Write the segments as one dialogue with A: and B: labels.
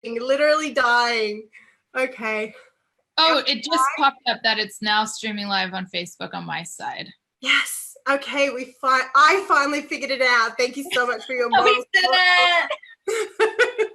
A: literally dying. Okay.
B: Oh, it just popped up that it's now streaming live on Facebook on my side.
A: Yes. Okay, I finally figured it out. Thank you so much for your
B: Oh, we
A: moral
B: did it!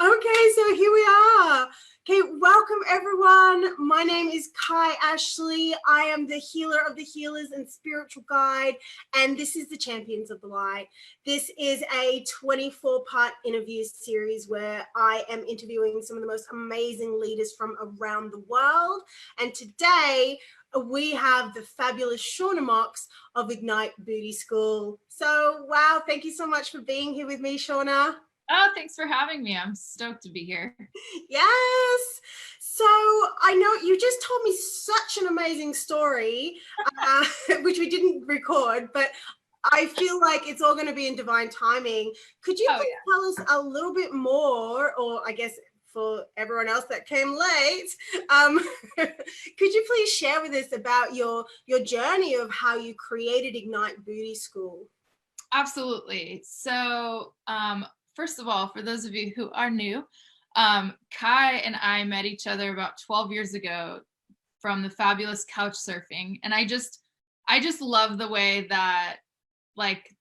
A: Okay, so here we are. Okay, welcome everyone. My name is Kai Ashley. I am the healer of the healers and spiritual guide, and this is the Champions of the Light. This is a 24-part interview series where I am interviewing some of the most amazing leaders from around the world. And today we have the fabulous Shawna Mox of Ignite Booty School. So, wow, thank you so much for being here with me, Shawna.
B: Oh, thanks for having me. I'm stoked to be here.
A: Yes. So I know you just told me such an amazing story, which we didn't record, but I feel like it's all going to be in divine timing. Could you please tell us a little bit more, or I guess for everyone else that came late, could you please share with us about your journey of how you created Ignite Booty School?
B: Absolutely. So, first of all, for those of you who are new, Kai and I met each other about 12 years ago from the fabulous couch surfing. And I just love the way that like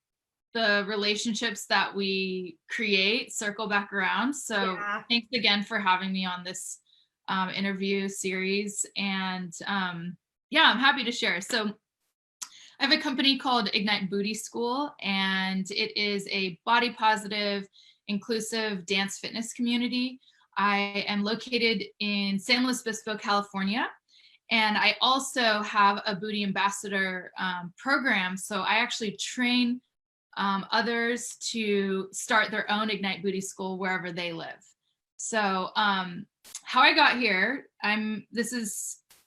B: the relationships that we create circle back around. So thanks again for having me on this interview series. And yeah, I'm happy to share. So I have a company called Ignite Booty School, and it is a body positive, inclusive dance fitness community. I am located in San Luis Obispo, California, and I also have a booty ambassador program. So I actually train others to start their own Ignite Booty School wherever they live. So how I got here,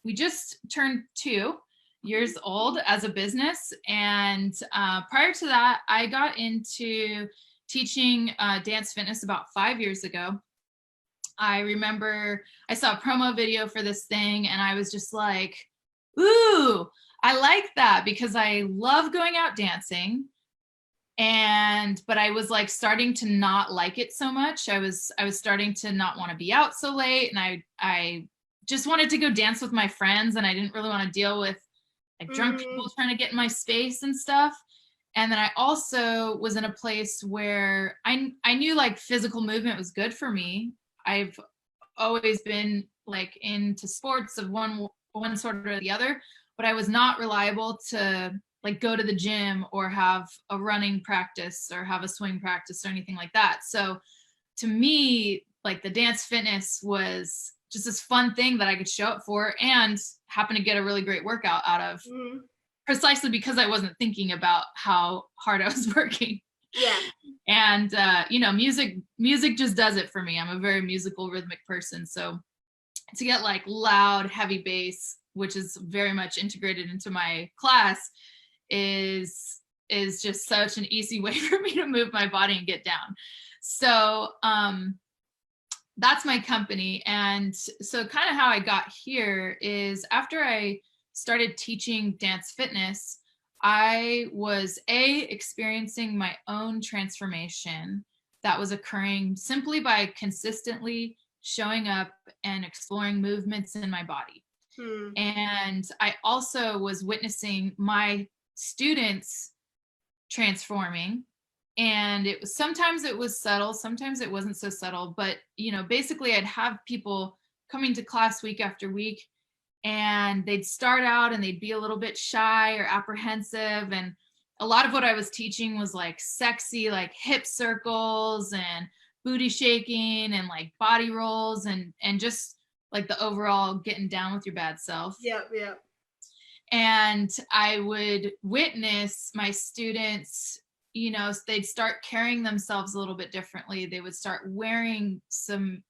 B: we just turned 2 years old as a business. And prior to that, I got into teaching dance fitness about 5 years ago. I remember I saw a promo video for this thing and I was just like, ooh, I like that because I love going out dancing. But I was like starting to not like it so much. I was starting to not want to be out so late, and I just wanted to go dance with my friends, and I didn't really want to deal with like drunk people trying to get in my space and stuff. And then I also was in a place where I knew like physical movement was good for me. I've always been like into sports of one sort or the other, but I was not reliable to like go to the gym or have a running practice or have a swing practice or anything like that. So to me, like the dance fitness was just this fun thing that I could show up for and happen to get a really great workout out of, precisely because I wasn't thinking about how hard I was working.
A: Yeah.
B: And music just does it for me. I'm a very musical, rhythmic person. So to get like loud, heavy bass, which is very much integrated into my class, is just such an easy way for me to move my body and get down. So that's my company. And so kind of how I got here is after I started teaching dance fitness, I was experiencing my own transformation that was occurring simply by consistently showing up and exploring movements in my body. And I also was witnessing my students transforming. And sometimes it was subtle, sometimes it wasn't so subtle, but basically I'd have people coming to class week after week, and they'd start out and they'd be a little bit shy or apprehensive. And a lot of what I was teaching was like sexy, like hip circles and booty shaking and like body rolls and just like the overall getting down with your bad self.
A: Yeah.
B: And I would witness my students, they'd start carrying themselves a little bit differently. They would start wearing some,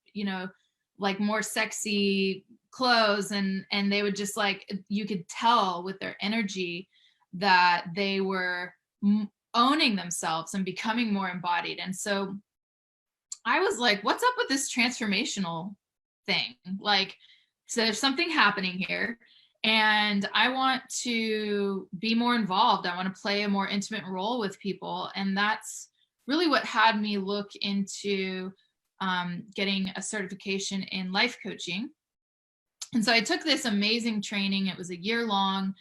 B: like more sexy clothes, and they would just like, you could tell with their energy that they were owning themselves and becoming more embodied. And so I was like, what's up with this transformational thing? Like, so there's something happening here. And I want to be more involved. I want to play a more intimate role with people. And that's really what had me look into getting a certification in life coaching. And so I took this amazing training. It was a year long.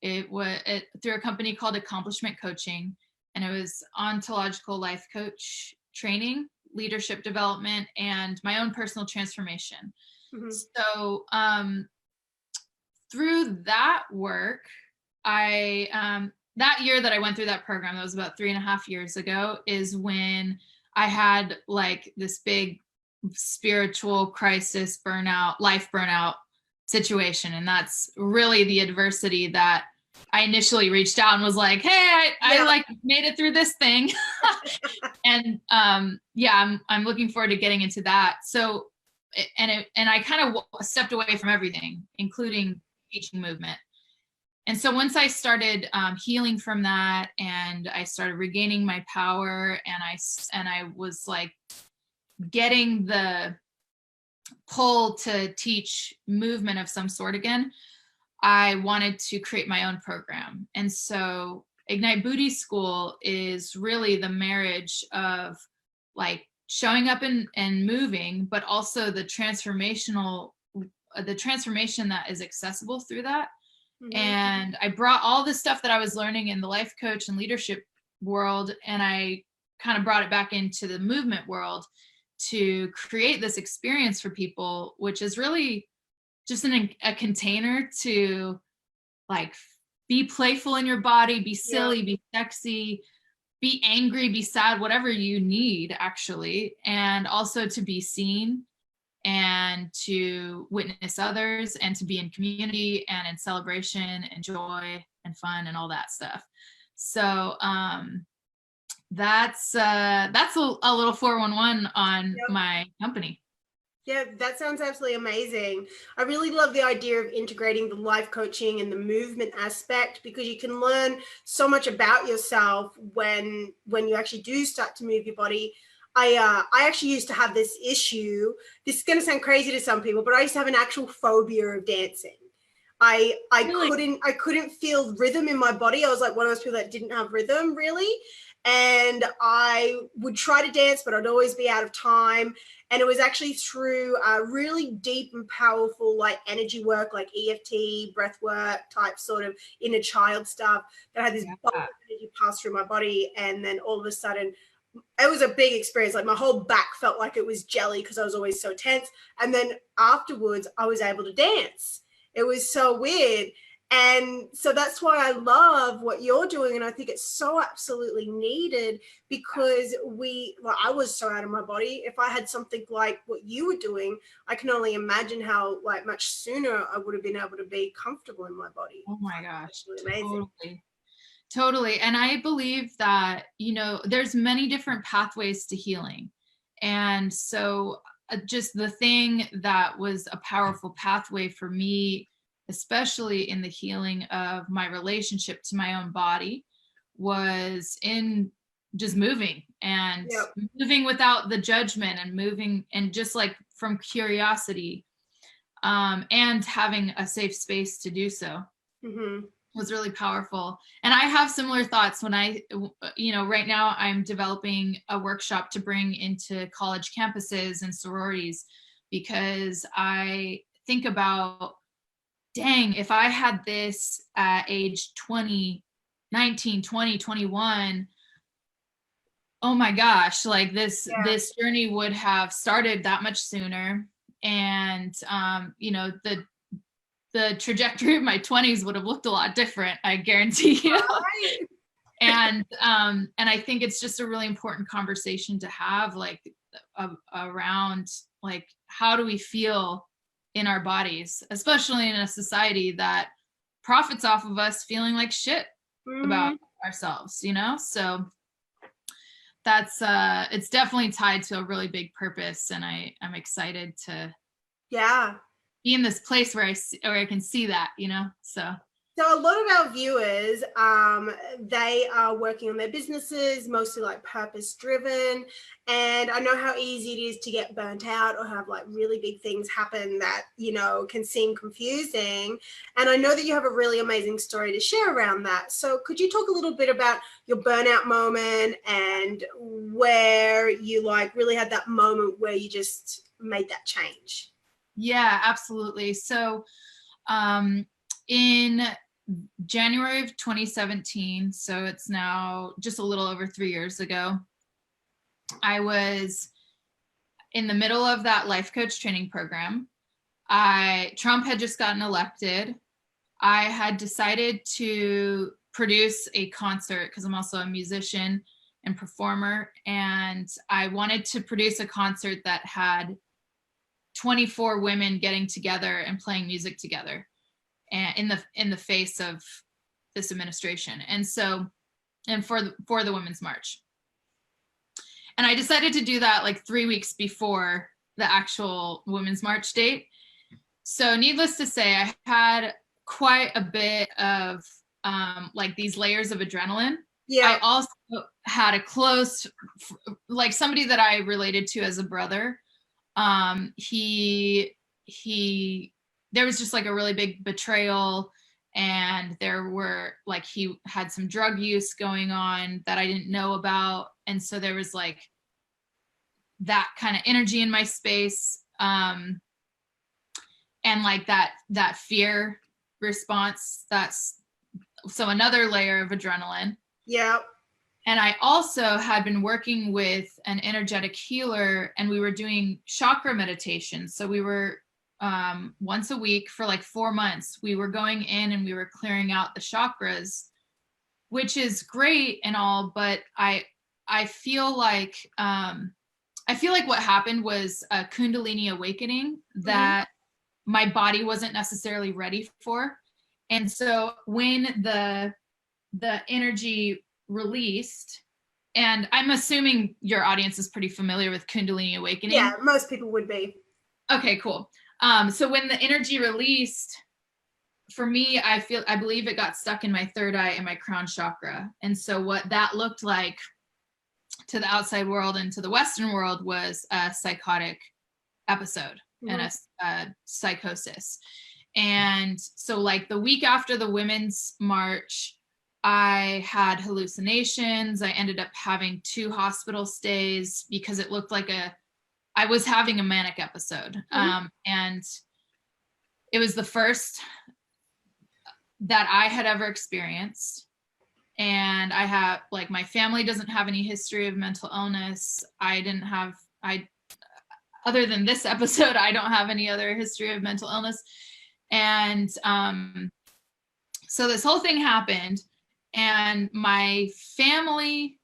B: It was through a company called Accomplishment Coaching, and it was ontological life coach training, leadership development, and my own personal transformation.
A: Mm-hmm.
B: So through that work, that year that I went through that program, that was about 3.5 years ago, is when I had like this big spiritual crisis, life burnout situation. And that's really the adversity that I initially reached out and was like, hey, I like made it through this thing. And I'm looking forward to getting into that. So, and I kind of stepped away from everything, including teaching movement. And so once I started healing from that, and I started regaining my power, and I was like getting the pull to teach movement of some sort again, I wanted to create my own program. And so Ignite Booty School is really the marriage of like showing up and moving, but also the transformation that is accessible through that. Mm-hmm. And I brought all the stuff that I was learning in the life coach and leadership world, and I kind of brought it back into the movement world to create this experience for people, which is really just a container to like be playful in your body, be silly, be sexy, be angry, be sad, whatever you need actually, and also to be seen and to witness others and to be in community and in celebration and joy and fun and all that stuff. So that's a little 411 on my company.
A: Yeah, that sounds absolutely amazing. I really love the idea of integrating the life coaching and the movement aspect, because you can learn so much about yourself when you actually do start to move your body. I actually used to have this issue. This is going to sound crazy to some people, but I used to have an actual phobia of dancing. I couldn't feel rhythm in my body. I was like one of those people that didn't have rhythm really. And I would try to dance, but I'd always be out of time. And it was actually through really deep and powerful like energy work, like EFT, breath work type sort of inner child stuff, that I had this bulk of energy pass through my body. And then all of a sudden, it was a big experience. Like my whole back felt like it was jelly because I was always so tense. And then afterwards, I was able to dance. It was so weird. And so that's why I love what you're doing. And I think it's so absolutely needed, because I was so out of my body. If I had something like what you were doing, I can only imagine how like much sooner I would have been able to be comfortable in my body.
B: Oh my gosh.
A: Amazing.
B: Totally. And I believe that, there's many different pathways to healing. And so just the thing that was a powerful pathway for me, especially in the healing of my relationship to my own body, was in just moving and moving without the judgment, and moving and just like from curiosity, and having a safe space to do so. Mm-hmm. Was really powerful. And I have similar thoughts when right now I'm developing a workshop to bring into college campuses and sororities, because I think about, dang, if I had this at age 20, 19, 20, 21, oh my gosh, like this journey would have started that much sooner. And, the trajectory of my 20s would have looked a lot different, I guarantee you. Right. And I think it's just a really important conversation to have, like around like, how do we feel in our bodies, especially in a society that profits off of us feeling like shit about ourselves, So that's it's definitely tied to a really big purpose, and I'm excited to be in this place where I can see that, So
A: So a lot of our viewers, they are working on their businesses, mostly like purpose driven. And I know how easy it is to get burnt out or have like really big things happen that, you know, can seem confusing. And I know that you have a really amazing story to share around that. So could you talk a little bit about your burnout moment and where you like really had that moment where you just made that change?
B: Yeah, absolutely. So in January of 2017, so it's now just a little over 3 years ago, I was in the middle of that life coach training program. Trump had just gotten elected. I had decided to produce a concert because I'm also a musician and performer, and I wanted to produce a concert that had 24 women getting together and playing music together, and in the face of this administration, and for the Women's March. And I decided to do that like 3 weeks before the actual Women's March date. So needless to say, I had quite a bit of like these layers of adrenaline.
A: Yeah.
B: I also had a close, like somebody that I related to as a brother. He there was just like a really big betrayal, and there were like, he had some drug use going on that I didn't know about. And so there was like that kind of energy in my space. And like that fear response, that's so another layer of adrenaline.
A: Yeah.
B: And I also had been working with an energetic healer, and we were doing chakra meditation. So we were once a week for like 4 months, we were going in and we were clearing out the chakras, which is great and all, but I feel like what happened was a Kundalini awakening that my body wasn't necessarily ready for. And so when the energy released, and I'm assuming your audience is pretty familiar with Kundalini awakening.
A: Yeah, most people would be.
B: Okay, cool. So when the energy released, for me, I believe it got stuck in my third eye and my crown chakra. And so what that looked like to the outside world and to the Western world was a psychotic episode and a psychosis. And so like the week after the Women's March, I had hallucinations. I ended up having 2 hospital stays because it looked like I was having a manic episode. And it was the first that I had ever experienced. And I have, like, my family doesn't have any history of mental illness. Other than this episode, I don't have any other history of mental illness. And so this whole thing happened, and my family,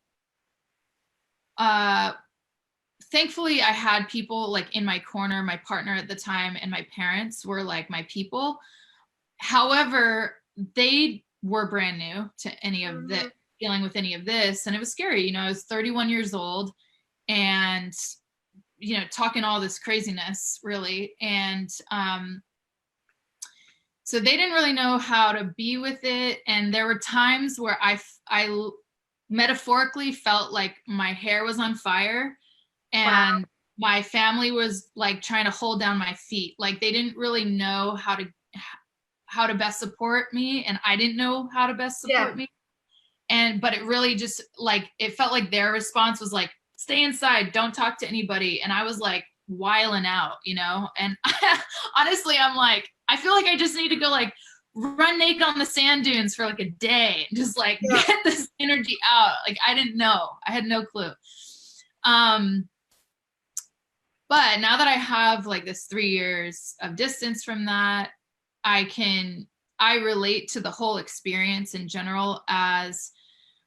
B: thankfully I had people like in my corner. My partner at the time and my parents were like my people. However, they were brand new to any of the dealing with any of this, and it was scary. You know, I was 31 years old and, you know, talking all this craziness really. And so they didn't really know how to be with it. And there were times where I metaphorically felt like my hair was on fire, and my family was like trying to hold down my feet. Like they didn't really know how to best support me, and I didn't know how to best support me. But it really just like, it felt like their response was like, stay inside, don't talk to anybody. And I was like wiling out, you know? And honestly, I'm like, I feel like I just need to go like run naked on the sand dunes for like a day and just like get this energy out. Like I didn't know. I had no clue. But now that I have like this 3 years of distance from that, I relate to the whole experience in general as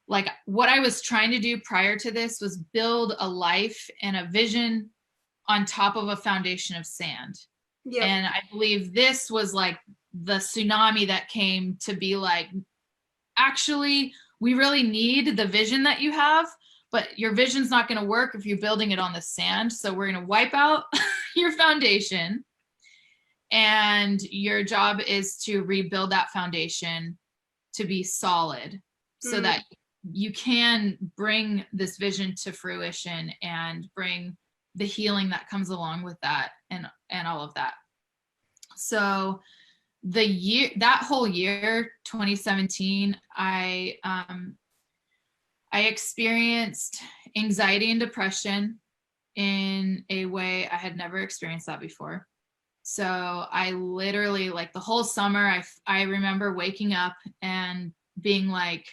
B: like what I was trying to do prior to this was build a life and a vision on top of a foundation of sand. Yep. And I believe this was like the tsunami that came to be like, actually, we really need the vision that you have, but your vision's not going to work if you're building it on the sand. So we're going to wipe out your foundation. and your job is to rebuild that foundation to be solid so that you can bring this vision to fruition and bring the healing that comes along with that and all of that. So that whole year, 2017, I experienced anxiety and depression in a way I had never experienced that before. So I literally, like the whole summer, I remember waking up and being like,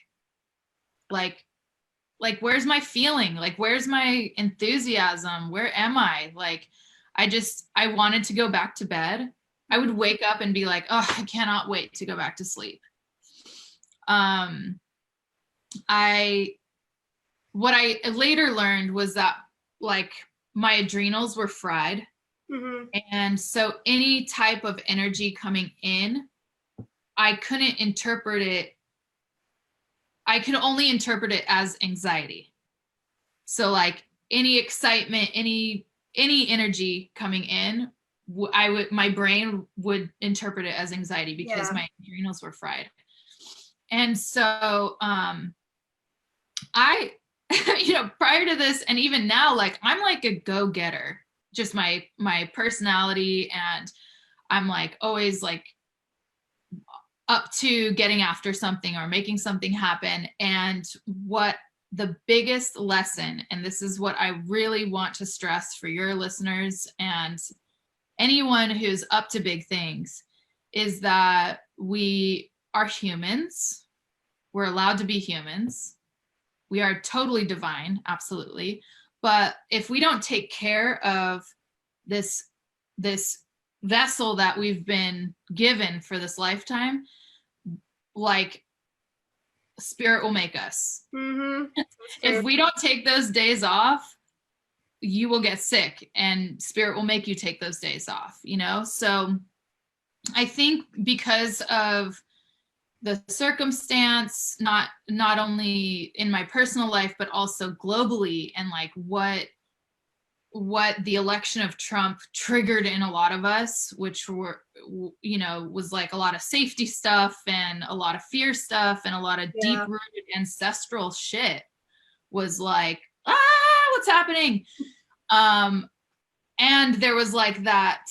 B: where's my feeling? Like, where's my enthusiasm? Where am I? Like, I wanted to go back to bed. I would wake up and be like, oh, I cannot wait to go back to sleep. What I later learned was that like my adrenals were fried. And so any type of energy coming in, I couldn't interpret it. I could only interpret it as anxiety. So like any excitement, any energy coming in, my brain would interpret it as anxiety because my adrenals were fried. And so I prior to this and even now, like I'm like a go-getter, just my personality, and I'm like always like up to getting after something or making something happen. And what the biggest lesson, and this is what I really want to stress for your listeners and anyone who's up to big things, is that we are humans. We're allowed to be humans. We are totally divine, absolutely. But if we don't take care of this vessel that we've been given for this lifetime, like spirit will make us. If we don't take those days off, you will get sick and spirit will make you take those days off, So I think because of the circumstance, not only in my personal life, but also globally, and like what the election of Trump triggered in a lot of us, which was like a lot of safety stuff and a lot of fear stuff and a lot of deep-rooted ancestral shit, was like, what's happening? And there was like that,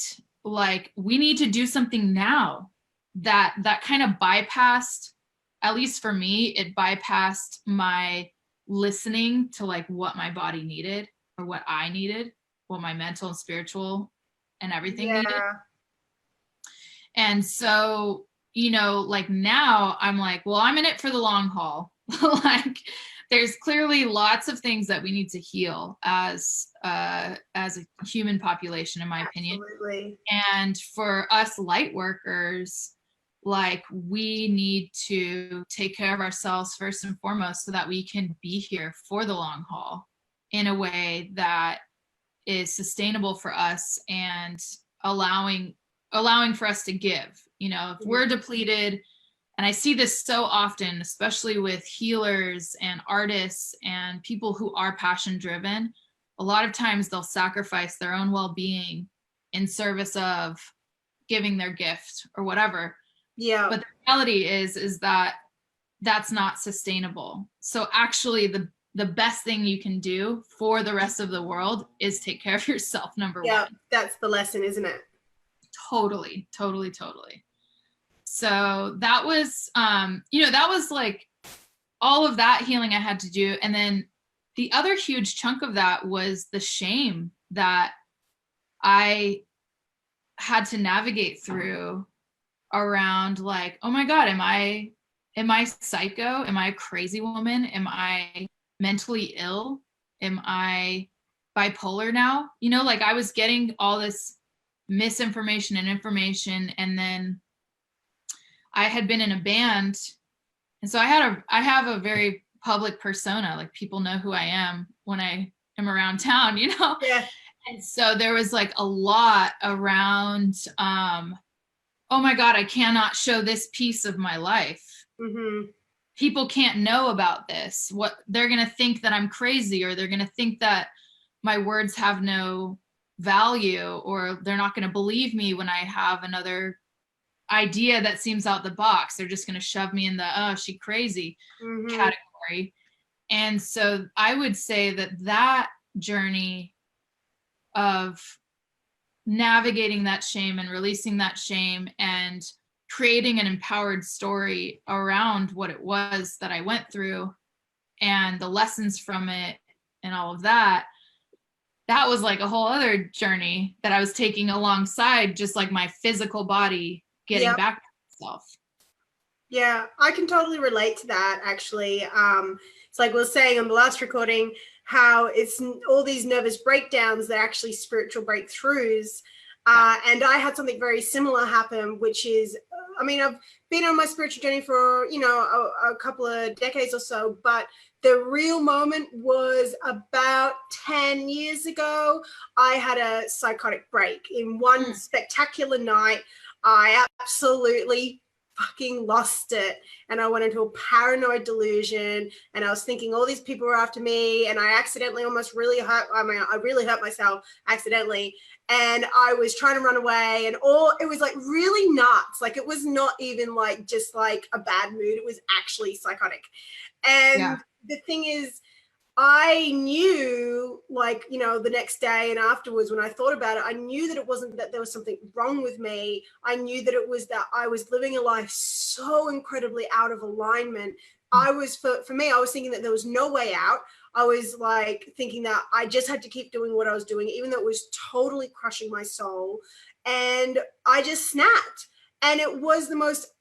B: like, we need to do something now. That kind of bypassed, at least for me, it bypassed my listening to like what my body needed or what I needed, what my mental and spiritual and everything needed. And so, like now I'm like, well, I'm in it for the long haul. Like there's clearly lots of things that we need to heal as a human population, in my opinion. And for us light workers, like we need to take care of ourselves first and foremost so that we can be here for the long haul in a way that is sustainable for us and allowing for us to give. If we're depleted, and I see this so often, especially with healers and artists and people who are passion driven, a lot of times they'll sacrifice their own well-being in service of giving their gift or whatever. But the reality is that that's not sustainable. So actually the best thing you can do for the rest of the world is take care of yourself, number one.
A: That's the lesson, isn't it?
B: Totally. So that was, that was like all of that healing I had to do. And then the other huge chunk of that was the shame that I had to navigate through around like, oh my God, am I psycho? Am I a crazy woman? Am I mentally ill? Am I bipolar now? Like I was getting all this misinformation and information, and then I had been in a band, and so I have a very public persona. Like people know who I am when I am around town,
A: Yeah.
B: And so there was like a lot around, oh my God, I cannot show this piece of my life. People can't know about this. What they're going to think that I'm crazy, or they're going to think that my words have no value, or they're not going to believe me when I have another idea that seems out the box. They're just going to shove me in the, oh, she crazy category. And so I would say that journey of navigating that shame and releasing that shame and creating an empowered story around what it was that I went through and the lessons from it and all of that, that was like a whole other journey that I was taking alongside just like my physical body getting back to itself.
A: Yeah, I can totally relate to that, actually. It's like we were saying on the last recording, how it's all these nervous breakdowns that are actually spiritual breakthroughs. And I had something very similar happen, which is, I mean, I've been on my spiritual journey for, you know, a couple of decades or so, but the real moment was about 10 years ago. I had a psychotic break. In one spectacular night, I absolutely fucking lost it, and I went into a paranoid delusion, and I was thinking all these people were after me, and I accidentally almost really hurt, I really hurt myself accidentally, and I was trying to run away, and it was like really nuts. Like, it was not even like just like a bad mood, it was actually psychotic. And the thing is, I knew, like, you know, the next day and afterwards when I thought about it, I knew that it wasn't that there was something wrong with me. I knew that it was that I was living a life so incredibly out of alignment. I was, for me, I was thinking that there was no way out. I was like thinking that I just had to keep doing what I was doing, even though it was totally crushing my soul. And I just snapped. And it was the most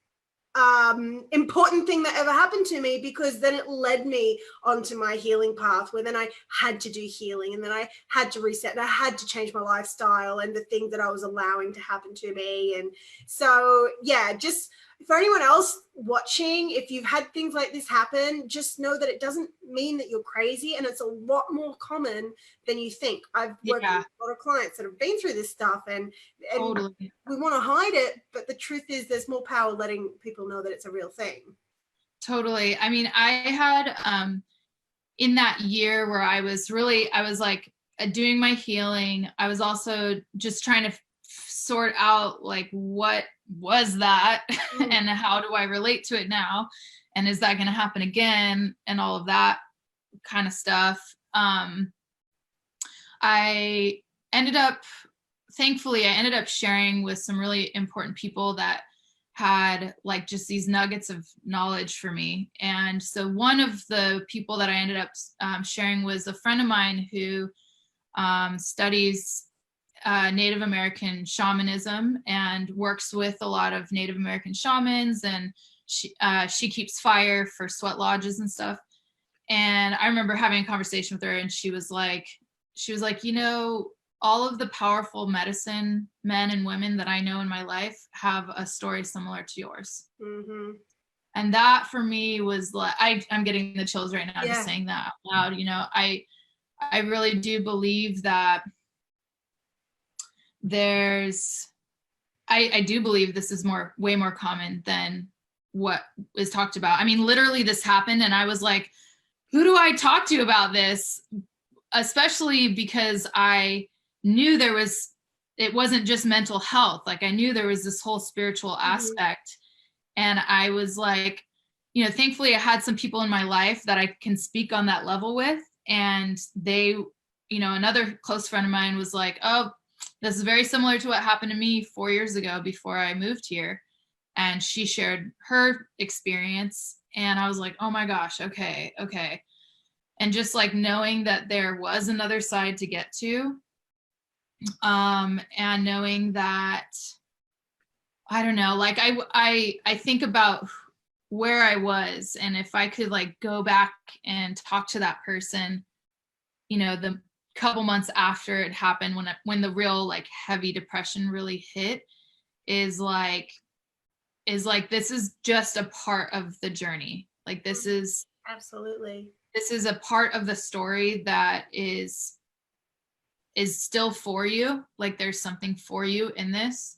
A: important thing that ever happened to me, because then it led me onto my healing path, where then I had to do healing, and then I had to reset, and I had to change my lifestyle and the things that I was allowing to happen to me. And so, yeah, just for anyone else watching, if you've had things like this happen, just know that it doesn't mean that you're crazy, and it's a lot more common than you think. I've worked with a lot of clients that have been through this stuff, and
B: Totally.
A: we want to hide it, but the truth is there's more power letting people know that it's a real thing.
B: Totally. I mean, I had in that year where I was like doing my healing, I was also just trying to sort out like what was that and how do I relate to it now, and is that going to happen again, and all of that kind of stuff. Thankfully I ended up sharing with some really important people that had like just these nuggets of knowledge for me. And so one of the people that I ended up sharing was a friend of mine who studies Native American shamanism and works with a lot of Native American shamans, and she keeps fire for sweat lodges and stuff. And I remember having a conversation with her, and she was like, you know, all of the powerful medicine men and women that I know in my life have a story similar to yours. And that for me was like, I'm getting the chills right now just saying that out loud. You know, I really do believe that I do believe this is way more common than what is talked about. I mean, literally this happened and I was like, who do I talk to about this? Especially because I knew it wasn't just mental health. Like, I knew there was this whole spiritual aspect. And I was like, you know, thankfully I had some people in my life that I can speak on that level with. And they, you know, another close friend of mine was like, oh, this is very similar to what happened to me 4 years ago before I moved here. And she shared her experience. And I was like, oh my gosh, okay. And just like knowing that there was another side to get to, and knowing that, I don't know, like I think about where I was, and if I could like go back and talk to that person, you know, the couple months after it happened, when the real like heavy depression really hit, is like this is just a part of the journey. Like, this is
A: absolutely,
B: this is a part of the story that is still for you. Like, there's something for you in this,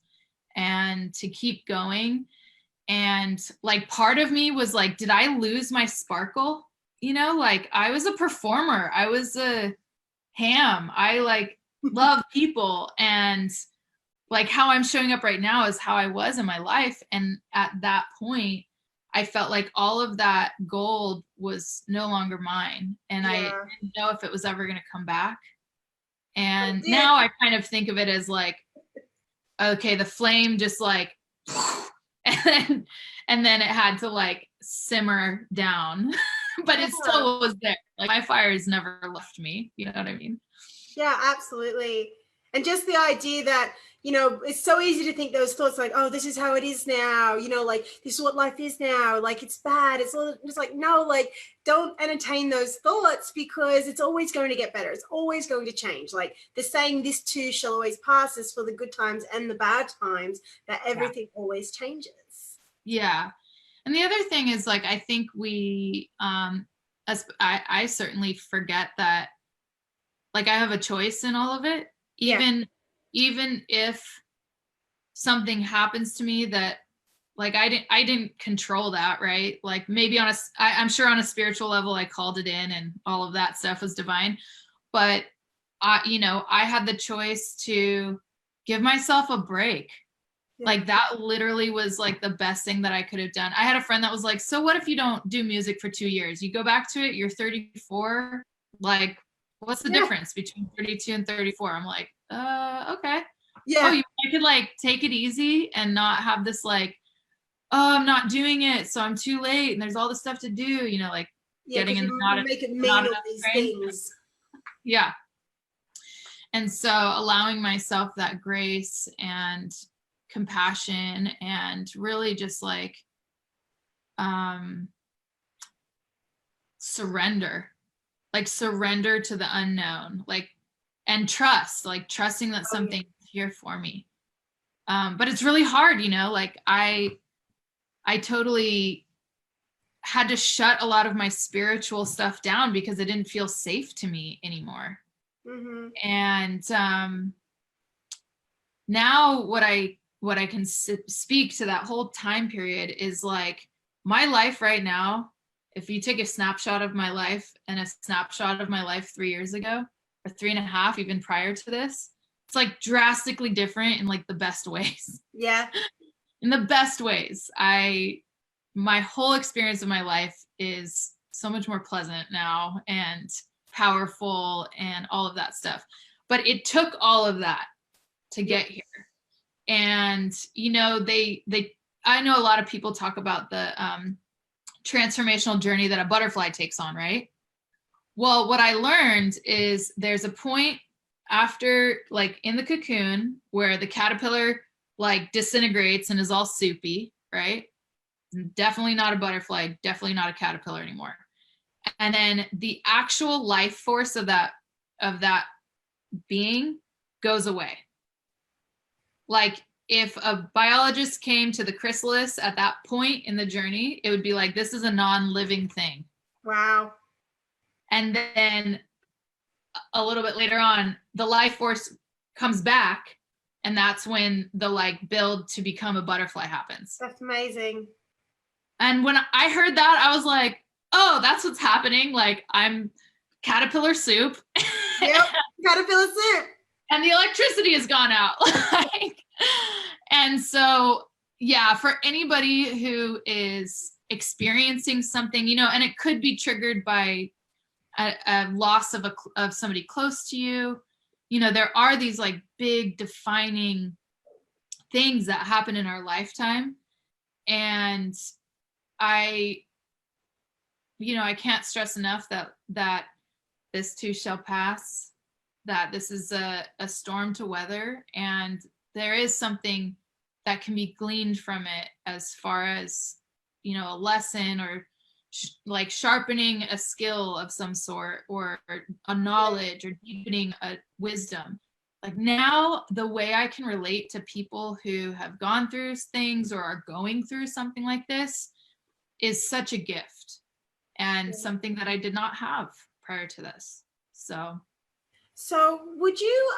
B: and to keep going. And like, part of me was like, did I lose my sparkle? You know, like, I was a performer, I was a ham, I like love people, and like how I'm showing up right now is how I was in my life. And at that point, I felt like all of that gold was no longer mine. And I
A: Yeah.
B: didn't know if it was ever going to come back.
A: But it
B: And
A: did.
B: now I kind of think of it as like, okay, the flame just like, and then it had to like simmer down, but it
A: Yeah.
B: still was there. Like my fire has never left me. You know what I mean?
A: Yeah, absolutely. And just the idea that, it's so easy to think those thoughts like, oh, this is how it is now, like this is what life is now, like it's bad. It's all just like, no, like don't entertain those thoughts because it's always going to get better. It's always going to change. Like the saying, this too shall always pass, is for the good times and the bad times, that everything always changes.
B: Yeah. And the other thing is like, I think we, I certainly forget that like I have a choice in all of it. Even if something happens to me that like I didn't control that, right? Like maybe I'm sure on a spiritual level I called it in and all of that stuff was divine, but I had the choice to give myself a break. Like that literally was like the best thing that I could have done. I had a friend that was like, so what if you don't do music for 2 years? You go back to it, you're 34, like what's the difference between 32 and 34? I'm like, okay.
A: Yeah.
B: Oh, I could like take it easy and not have this like, oh, I'm not doing it, so I'm too late and there's all this stuff to do, like getting in
A: you make it mean all these things.
B: Yeah. And so allowing myself that grace and compassion and really just like surrender to the unknown, like, and trusting that something's here for me. But it's really hard, like I totally had to shut a lot of my spiritual stuff down because it didn't feel safe to me anymore. Mm-hmm. And now what I can speak to that whole time period is like my life right now. If you take a snapshot of my life and a snapshot of my life 3 years ago or 3.5, even prior to this, it's like drastically different in like the best ways.
A: Yeah.
B: In the best ways. My whole experience of my life is so much more pleasant now and powerful and all of that stuff. But it took all of that to get here. And, I know a lot of people talk about the transformational journey that a butterfly takes on, right? Well, what I learned is there's a point after, like in the cocoon, where the caterpillar like disintegrates and is all soupy, right? Definitely not a butterfly, definitely not a caterpillar anymore. And then the actual life force of that being goes away. Like if a biologist came to the chrysalis at that point in the journey, it would be like, this is a non-living thing.
A: Wow.
B: And then a little bit later on, the life force comes back, and that's when the like build to become a butterfly happens.
A: That's amazing.
B: And when I heard that, I was like, oh, that's what's happening. Like I'm caterpillar soup.
A: Yep, caterpillar soup.
B: And the electricity has gone out. And so, yeah, for anybody who is experiencing something, and it could be triggered by a loss of somebody close to you, there are these like big defining things that happen in our lifetime. And I can't stress enough that this too shall pass, that this is a storm to weather, and there is something that can be gleaned from it as far as, a lesson or like sharpening a skill of some sort or a knowledge or deepening a wisdom. Like now the way I can relate to people who have gone through things or are going through something like this is such a gift and something that I did not have prior to this. So
A: would you,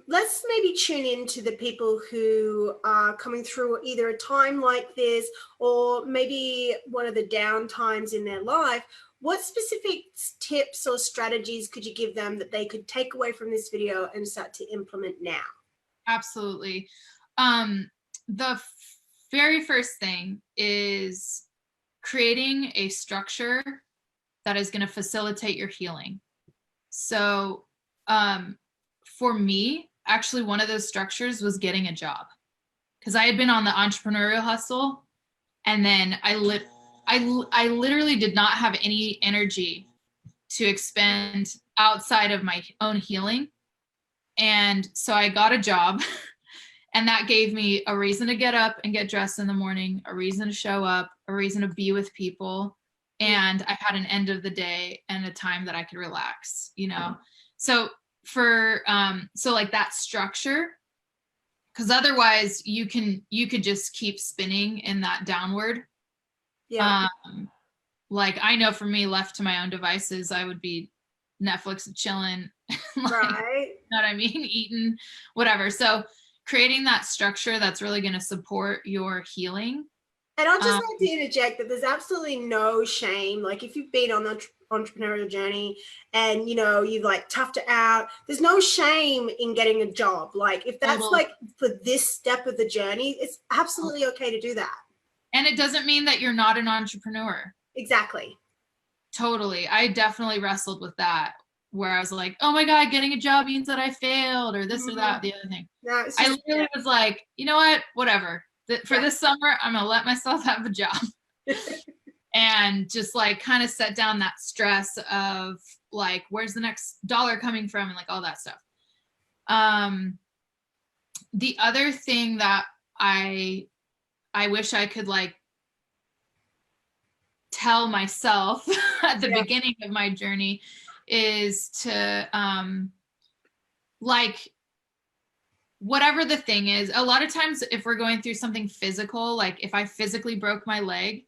A: let's maybe tune in to the people who are coming through either a time like this or maybe one of the down times in their life. what specific tips or strategies could you give them that they could take away from this video and start to implement now?
B: Absolutely. The very first thing is creating a structure that is going to facilitate your healing. So for me, actually, one of those structures was getting a job, because I had been on the entrepreneurial hustle, and then I literally did not have any energy to expend outside of my own healing. And so I got a job, and that gave me a reason to get up and get dressed in the morning, a reason to show up, a reason to be with people. And I had an end of the day and a time that I could relax, you know? So so like that structure, because otherwise you could just keep spinning in that downward.
A: Yeah.
B: Like I know for me, left to my own devices, I would be Netflix chilling, like,
A: Right.
B: you know what I mean? Eating, whatever. So creating that structure that's really going to support your healing.
A: And I'll just like to interject that there's absolutely no shame. Like if you've been on the entrepreneurial journey and, you know, you've like toughed it out, there's no shame in getting a job. Like if that's like for this step of the journey, it's absolutely okay to do that.
B: And it doesn't mean that you're not an entrepreneur.
A: Exactly.
B: Totally. I definitely wrestled with that, where I was like, oh my God, getting a job means that I failed, or this or that, the other thing. No, I literally was like, you know what, whatever. For this summer, I'm gonna let myself have a job. And just like kind of set down that stress of like, where's the next dollar coming from, and like all that stuff. The other thing that I wish I could like tell myself at the beginning of my journey is to like, whatever the thing is, a lot of times if we're going through something physical, like if I physically broke my leg,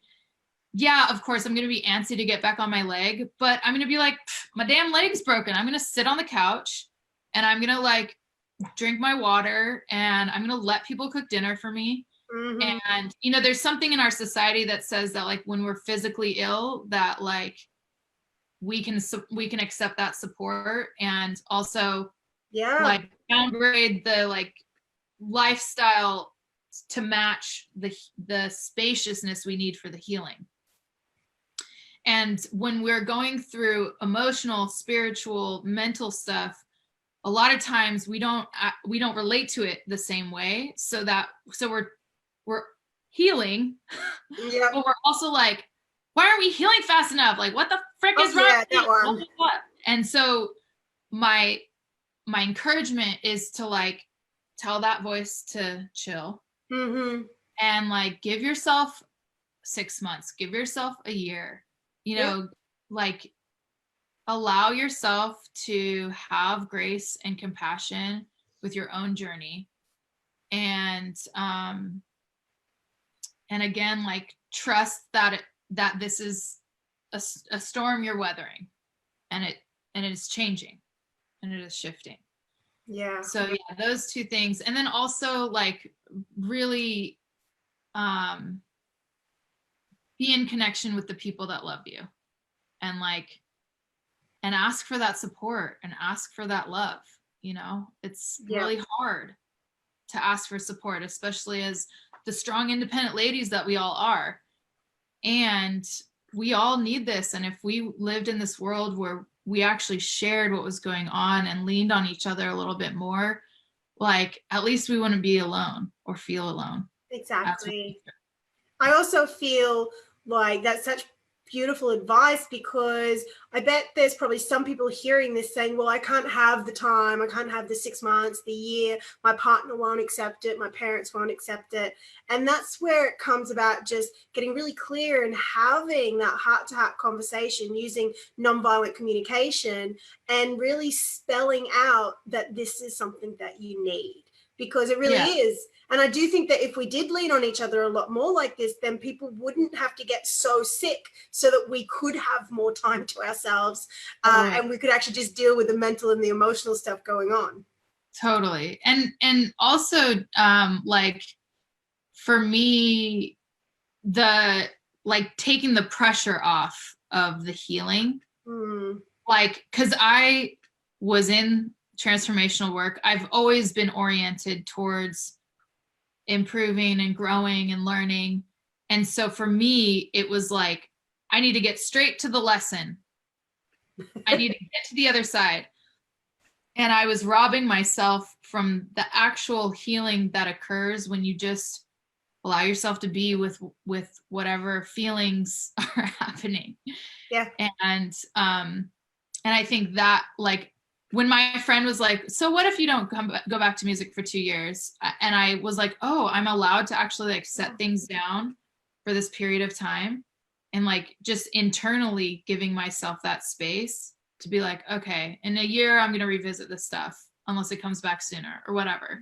B: yeah, of course I'm going to be antsy to get back on my leg, but I'm going to be like, my damn leg's broken. I'm going to sit on the couch and I'm going to like drink my water and I'm going to let people cook dinner for me. Mm-hmm. And, you know, there's something in our society that says that like when we're physically ill, that like we can accept that support, and also like downgrade the like lifestyle to match the spaciousness we need for the healing. And when we're going through emotional, spiritual, mental stuff, a lot of times we don't relate to it the same way. So we're healing, but we're also like, why aren't we healing fast enough? Like, what the frick is wrong with me? And so my encouragement is to like tell that voice to chill, and like give yourself 6 months, give yourself a year, you know, like allow yourself to have grace and compassion with your own journey. And again, like trust that this is a storm you're weathering, and it is changing and it is shifting. Yeah. So yeah, those two things. And then also like really be in connection with the people that love you, and like, and ask for that support and ask for that love. You know, it's really hard to ask for support, especially as the strong, independent ladies that we all are. And we all need this. And if we lived in this world where we actually shared what was going on and leaned on each other a little bit more, like at least we wouldn't be alone or feel alone.
A: Exactly. I also feel like that's such beautiful advice, because I bet there's probably some people hearing this saying, well, I can't have the time, I can't have the 6 months, the year, my partner won't accept it, my parents won't accept it. And that's where it comes about just getting really clear and having that heart-to-heart conversation using nonviolent communication and really spelling out that this is something that you need, because it really is. And I do think that if we did lean on each other a lot more like this, then people wouldn't have to get so sick, so that we could have more time to ourselves, and we could actually just deal with the mental and the emotional stuff going on.
B: Totally. And also like for me, the like taking the pressure off of the healing.
A: Mm.
B: Like, because I was in transformational work, I've always been oriented towards improving and growing and learning. And so for me, it was like, I need to get straight to the lesson. I need to get to the other side. And I was robbing myself from the actual healing that occurs when you just allow yourself to be with whatever feelings are happening.
A: Yeah.
B: And I think that, like, when my friend was like, so what if you don't go back to music for 2 years? And I was like, oh, I'm allowed to actually like set things down for this period of time, and like just internally giving myself that space to be like, okay, in a year, I'm going to revisit this stuff unless it comes back sooner or whatever.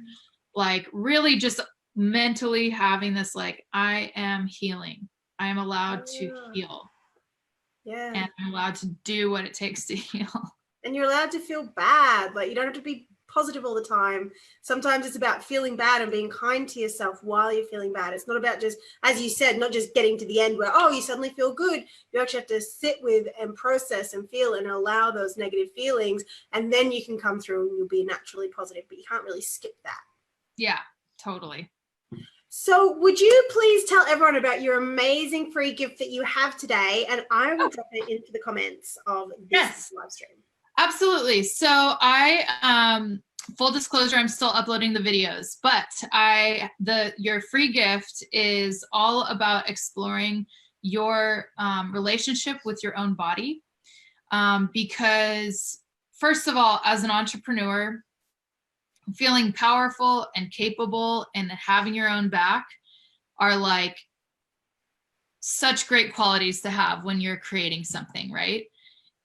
B: Like really just mentally having this, like, I am healing. I am allowed to heal.
A: Yeah.
B: And I'm allowed to do what it takes to heal.
A: And you're allowed to feel bad. Like, you don't have to be positive all the time. Sometimes it's about feeling bad and being kind to yourself while you're feeling bad. It's not about just, as you said, not just getting to the end where, oh, you suddenly feel good. You actually have to sit with and process and feel and allow those negative feelings. And then you can come through and you'll be naturally positive, but you can't really skip that.
B: Yeah, totally.
A: So would you please tell everyone about your amazing free gift that you have today? And I will drop it into the comments of this live stream.
B: Absolutely. So full disclosure, I'm still uploading the videos, but your free gift is all about exploring your relationship with your own body. Because first of all, as an entrepreneur, feeling powerful and capable and having your own back are like such great qualities to have when you're creating something, right?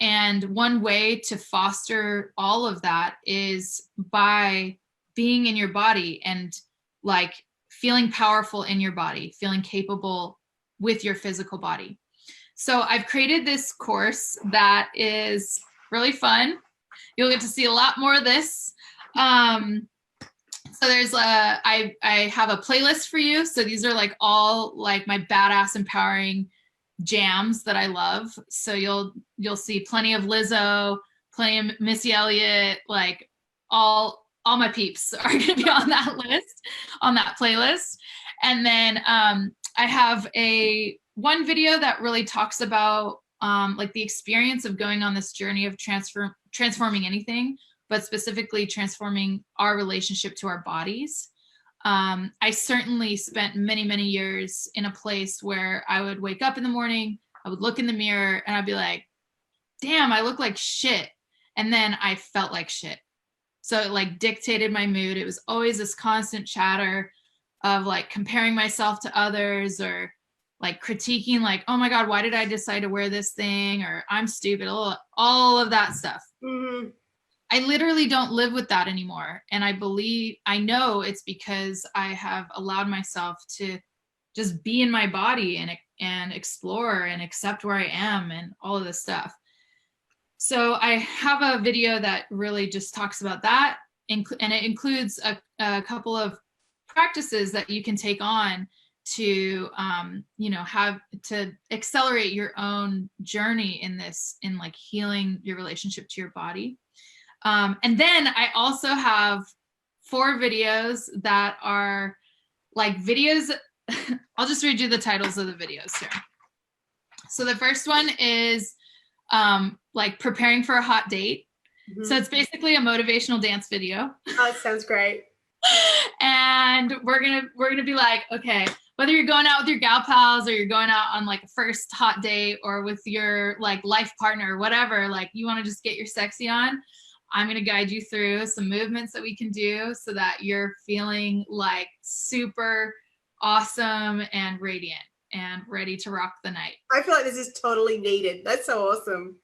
B: And one way to foster all of that is by being in your body and like feeling powerful in your body, feeling capable with your physical body. So I've created this course that is really fun. You'll get to see a lot more of this. So there's I have a playlist for you. So these are like all like my badass empowering jams that I love. So you'll see plenty of Lizzo, plenty of Missy Elliott, like all my peeps are going to be on that list, on that playlist. And then I have one video that really talks about like the experience of going on this journey of transforming anything, but specifically transforming our relationship to our bodies. I certainly spent many, many years in a place where I would wake up in the morning, I would look in the mirror and I'd be like, damn, I look like shit. And then I felt like shit. So it like dictated my mood. It was always this constant chatter of like comparing myself to others or like critiquing like, oh my God, why did I decide to wear this thing? Or I'm stupid, all of that stuff. Mm-hmm. I literally don't live with that anymore. And I know it's because I have allowed myself to just be in my body and explore and accept where I am and all of this stuff. So I have a video that really just talks about that. And it includes a couple of practices that you can take on to, have to accelerate your own journey in like healing your relationship to your body. And then I also have 4 videos that are like videos. I'll just read you the titles of the videos here. So the first one is like preparing for a hot date. Mm-hmm. So it's basically a motivational dance video.
A: Oh, it sounds great.
B: And we're gonna be like, okay, whether you're going out with your gal pals or you're going out on like a first hot date or with your like life partner or whatever, like you want to just get your sexy on, I'm going to guide you through some movements that we can do so that you're feeling like super awesome and radiant and ready to rock the night.
A: I feel like this is totally needed. That's so awesome.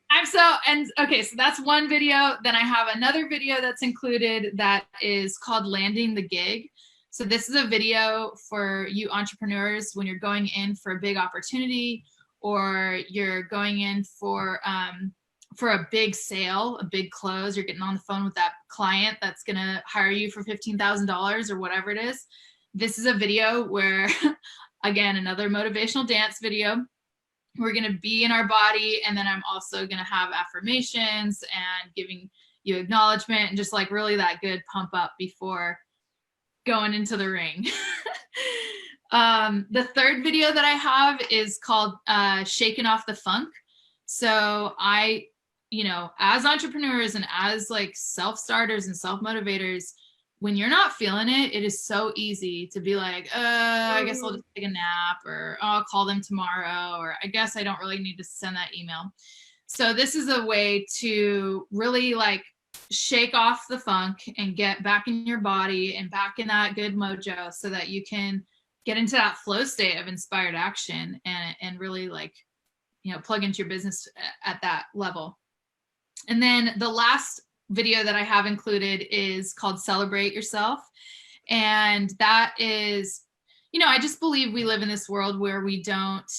B: Okay, so that's one video. Then I have another video that's included that is called Landing the Gig. So this is a video for you entrepreneurs when you're going in for a big opportunity or you're going in for a big sale, a big close, you're getting on the phone with that client that's going to hire you for $15,000 or whatever it is. This is a video where, again, another motivational dance video we're going to be in our body, and then I'm also going to have affirmations and giving you acknowledgement and just like really that good pump up before going into the ring. The third video that I have is called Shaking Off the Funk. So I, you know, as entrepreneurs and as like self-starters and self-motivators, when you're not feeling it, it is so easy to be like, I guess I'll just take a nap, or I'll call them tomorrow, or I guess I don't really need to send that email. So this is a way to really like shake off the funk and get back in your body and back in that good mojo so that you can get into that flow state of inspired action and really like, you know, plug into your business at that level. And then the last video that I have included is called Celebrate Yourself. And that is, you know, I just believe we live in this world where we don't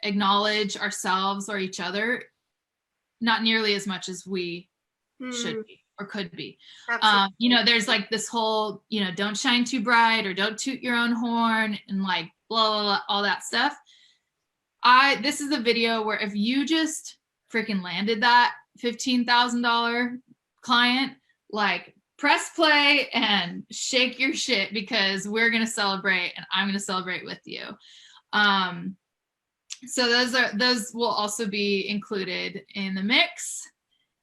B: acknowledge ourselves or each other not nearly as much as we should be or could be. You know, there's like this whole, you know, don't shine too bright or don't toot your own horn and like blah, blah, blah, all that stuff. This is a video where if you just freaking landed that $15,000 client, like press play and shake your shit, because we're going to celebrate and I'm going to celebrate with you. So those will also be included in the mix.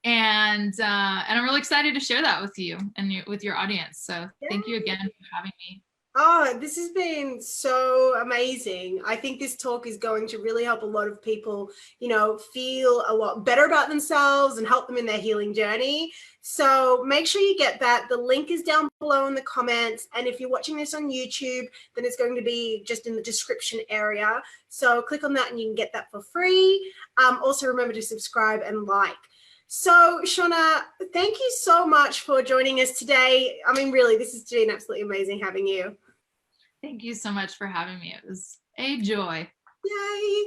B: And I'm really excited to share that with you and with your audience. So thank you again for having me.
A: Oh, this has been so amazing. I think this talk is going to really help a lot of people, you know, feel a lot better about themselves and help them in their healing journey. So make sure you get that. The link is down below in the comments. And if you're watching this on YouTube, then it's going to be just in the description area. So click on that and you can get that for free. Also remember to subscribe and like. So, Shawna, thank you so much for joining us today. I mean, really, this has been absolutely amazing having you.
B: Thank you so much for having me. It was a joy.
A: Yay.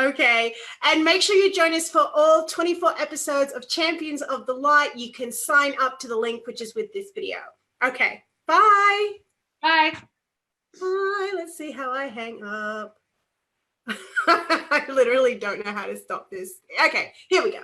A: Okay. And make sure you join us for all 24 episodes of Champions of the Light. You can sign up to the link, which is with this video. Okay. Bye.
B: Bye.
A: Bye. Let's see how I hang up. I literally don't know how to stop this. Okay. Here we go.